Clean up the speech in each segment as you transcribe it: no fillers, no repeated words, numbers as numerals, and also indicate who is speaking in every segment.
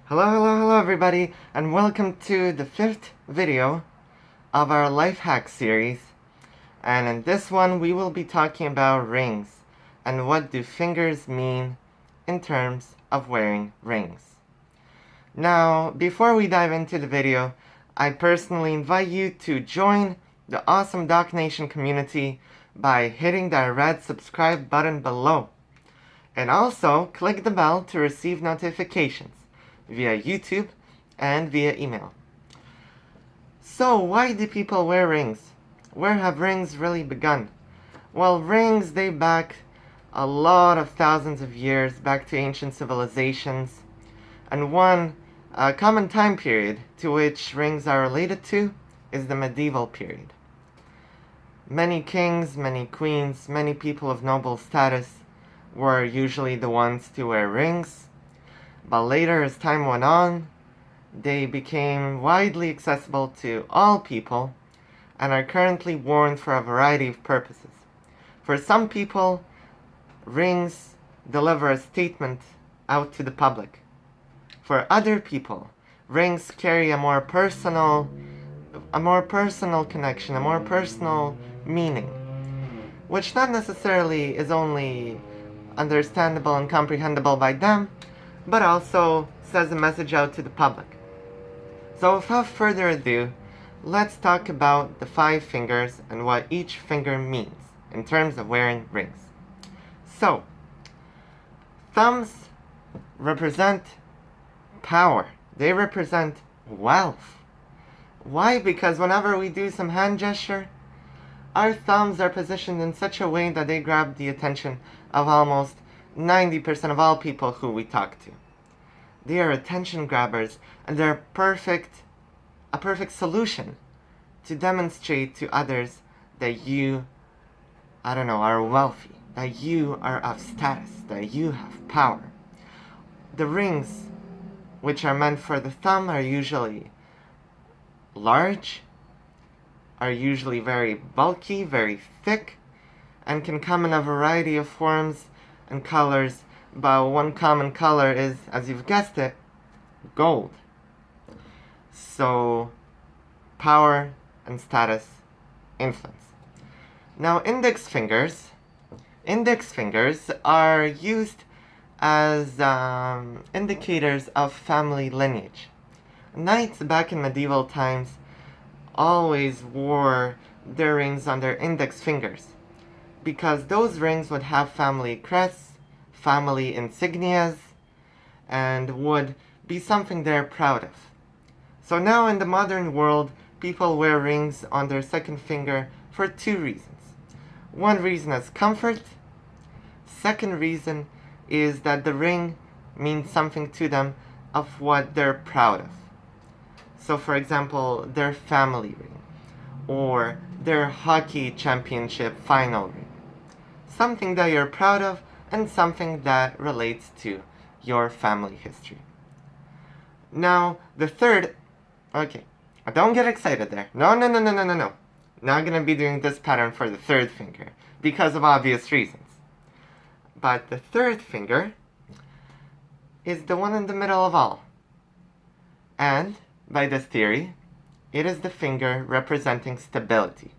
Speaker 1: Hello everybody, and welcome to the 5th video of our life hack series. And in this one we will be talking about rings and what do fingers mean in terms of wearing rings. Now, before we dive into the video, I personally invite you to join the awesome Doc Nation community by hitting that red subscribe button below. And also click the bell to receive notifications via YouTube and via email. So why do people wear rings? Where have rings really begun? Well, rings date back a lot of thousands of years, back to ancient civilizations. And one common time period to which rings are related to is the medieval period. Many kings, many queens, many people of noble status were usually the ones to wear rings. But later, as time went on, they became widely accessible to all people and are currently worn for a variety of purposes. For some people, rings deliver a statement out to the public. For other people, rings carry a more personal connection, a more personal meaning, which not necessarily is only understandable and comprehensible by them, but also sends a message out to the public. So without further ado, let's talk about the 5 fingers and what each finger means in terms of wearing rings. So, thumbs represent power. They represent wealth. Why? Because whenever we do some hand gesture, our thumbs are positioned in such a way that they grab the attention of almost 90% of all people who we talk to. They are attention grabbers, and they're a perfect solution to demonstrate to others that you, are wealthy, that you are of status, that you have power. The rings, which are meant for the thumb, are usually large, are usually very bulky, very thick, and can come in a variety of forms and colors, but one common color is, as you've guessed it, gold. So, power and status, influence. Now, index fingers are used as indicators of family lineage. Knights back in medieval times always wore their rings on their index fingers, because those rings would have family crests, family insignias, and would be something they're proud of. So now in the modern world, people wear rings on their second finger for 2 reasons. One reason is comfort. Second reason is that the ring means something to them of what they're proud of. So for example, their family ring, or their hockey championship final ring. Something that you're proud of, and something that relates to your family history. Now, the third, don't get excited there. No. Not gonna be doing this pattern for the third finger, because of obvious reasons. But the third finger is the one in the middle of all. And, by this theory, it is the finger representing stability.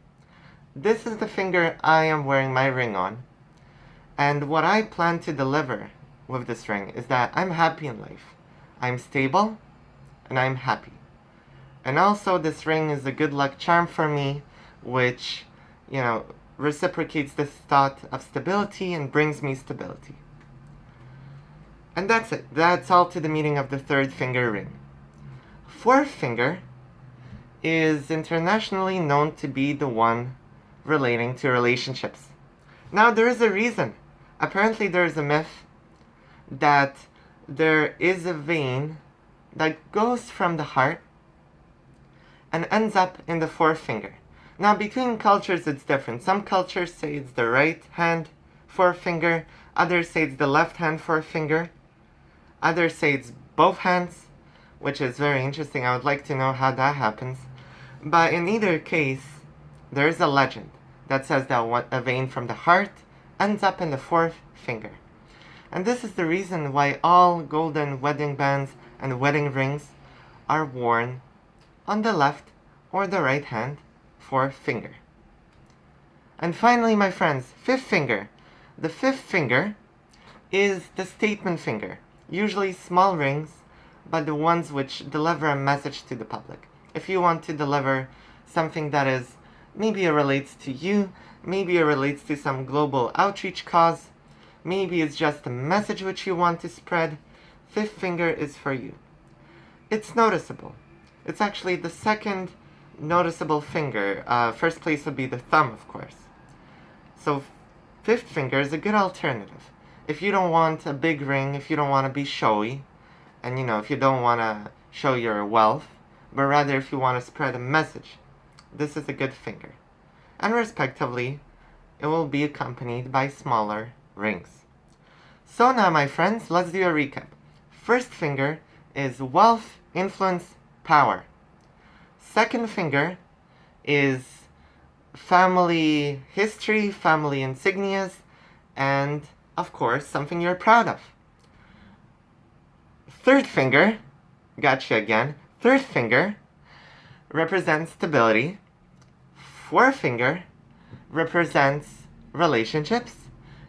Speaker 1: This is the finger I am wearing my ring on. And what I plan to deliver with this ring is that I'm happy in life. I'm stable, and I'm happy. And also this ring is a good luck charm for me, which, reciprocates this thought of stability and brings me stability. And that's it. That's all to the meaning of the third finger ring. Fourth finger is internationally known to be the one relating to relationships. Now, there is a reason. Apparently, there is a myth that there is a vein that goes from the heart and ends up in the fourth finger. Now, between cultures, it's different. Some cultures say it's the right hand forefinger. Others say it's the left hand forefinger. Others say it's both hands, which is very interesting. I would like to know how that happens. But in either case, there is a legend that says that a vein from the heart ends up in the fourth finger. And this is the reason why all golden wedding bands and wedding rings are worn on the left or the right hand, fourth finger. And finally, my friends, fifth finger. The fifth finger is the statement finger, usually small rings, but the ones which deliver a message to the public. If you want to deliver something that is, maybe it relates to you, maybe it relates to some global outreach cause, maybe it's just a message which you want to spread, fifth finger is for you. It's noticeable. It's actually the second noticeable finger. First place would be the thumb, of course. So fifth finger is a good alternative. If you don't want a big ring, if you don't want to be showy, and if you don't want to show your wealth, but rather if you want to spread a message, this is a good finger. And respectively, it will be accompanied by smaller rings. So now, my friends, let's do a recap. First finger is wealth, influence, power. Second finger is family history, family insignias, and, of course, something you're proud of. Third finger, gotcha again, third finger represents stability. Fourth finger represents relationships.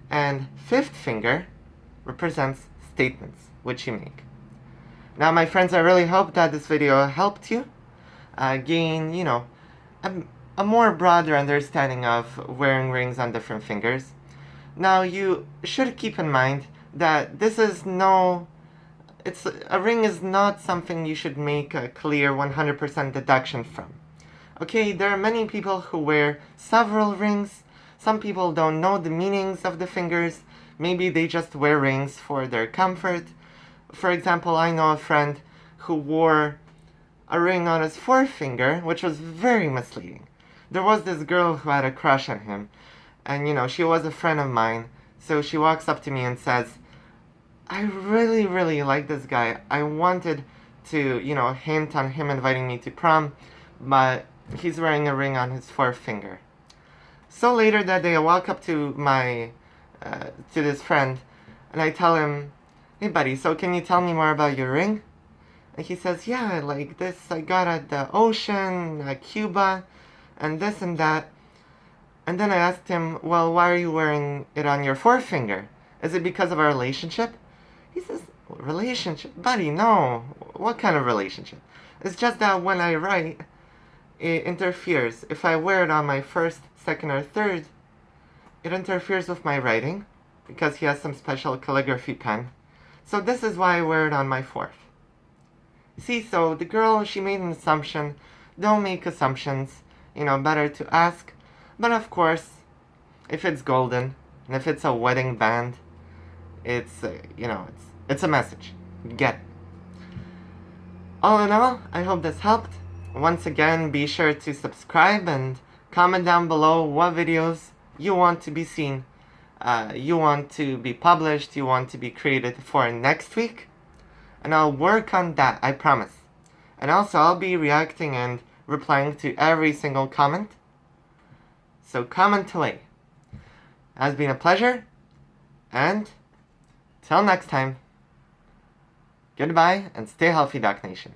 Speaker 1: And fifth finger represents statements which you make. Now, my friends, I really hope that this video helped you gain, a more broader understanding of wearing rings on different fingers. Now, you should keep in mind that a ring is not something you should make a clear 100% deduction from. Okay, there are many people who wear several rings. Some people don't know the meanings of the fingers. Maybe they just wear rings for their comfort. For example, I know a friend who wore a ring on his fourth finger, which was very misleading. There was this girl who had a crush on him, and she was a friend of mine, so she walks up to me and says, I really, really like this guy. I wanted to, hint on him inviting me to prom, but he's wearing a ring on his fourth finger. So later that day, I walk up to to this friend, and I tell him, hey buddy, so can you tell me more about your ring? And he says, yeah, like this I got at the ocean, at Cuba, and this and that. And then I asked him, well, why are you wearing it on your fourth finger? Is it because of our relationship? He says, relationship? Buddy, no. What kind of relationship? It's just that when I write, it interferes. If I wear it on my first, second, or third, it interferes with my writing, because he has some special calligraphy pen. So this is why I wear it on my fourth. See, so the girl, she made an assumption. Don't make assumptions. Better to ask. But of course, if it's golden, and if it's a wedding band, it's a message. You get it. All in all, I hope this helped. Once again, be sure to subscribe and comment down below what videos you want to be seen, you want to be published, you want to be created for next week. And I'll work on that, I promise. And also, I'll be reacting and replying to every single comment. So comment away. It has been a pleasure, and till next time, goodbye and stay healthy, Doc Nation.